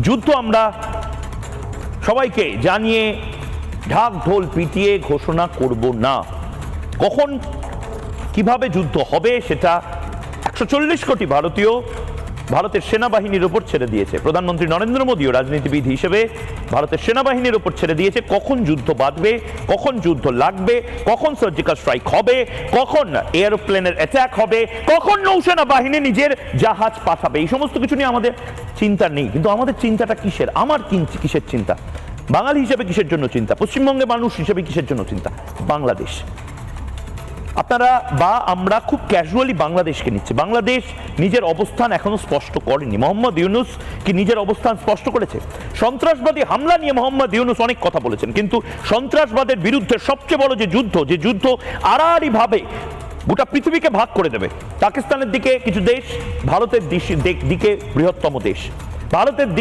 যুদ্ধ আমরা সবাইকে জানিয়ে ঢাক ঢোল পিটিয়ে ঘোষণা করব না। কখন কিভাবে যুদ্ধ হবে সেটা 140 কোটি ভারতীয় ভারতের সেনাবাহিনীর উপর ছেড়ে দিয়েছে। প্রধানমন্ত্রী নরেন্দ্র মোদীও রাজনীতিবিদ হিসেবে ভারতের সেনাবাহিনীর উপর ছেড়ে দিয়েছে কখন যুদ্ধ বাঁধবে, কখন যুদ্ধ লাগবে, কখন সার্জিক্যাল স্ট্রাইক হবে, কখন এয়ারপ্লেনের অ্যাটাক হবে, কখন নৌসেনা বাহিনী নিজের জাহাজ পাঠাবে। এই সমস্ত কিছু নিয়ে আমাদের চিন্তা নেই। কিন্তু আমাদের চিন্তাটা কিসের? আমার কিসের চিন্তা? বাঙালি হিসেবে কিসের জন্য চিন্তা? পশ্চিমবঙ্গের মানুষ হিসেবে কিসের জন্য চিন্তা? বাংলাদেশ। আপনারা বা আমরা খুব ক্যাজুয়ালি বাংলাদেশকে নিচ্ছে। বাংলাদেশ নিজের অবস্থান এখনো স্পষ্ট করেনি। মোহাম্মদ ইউনূস কি নিজের অবস্থান স্পষ্ট করেছে? সন্ত্রাসবাদী হামলা নিয়ে মোহাম্মদ ইউনূস অনেক কথা বলেছেন, কিন্তু সন্ত্রাসবাদের বিরুদ্ধে সবচেয়ে বড় যে যুদ্ধ আড়াআড়ি ভাবে গোটা পৃথিবীকে ভাগ করে দেবে। পাকিস্তানের দিকে কিছু দেশ, ভারতের দিকে বৃহত্তম দেশ, ভারতের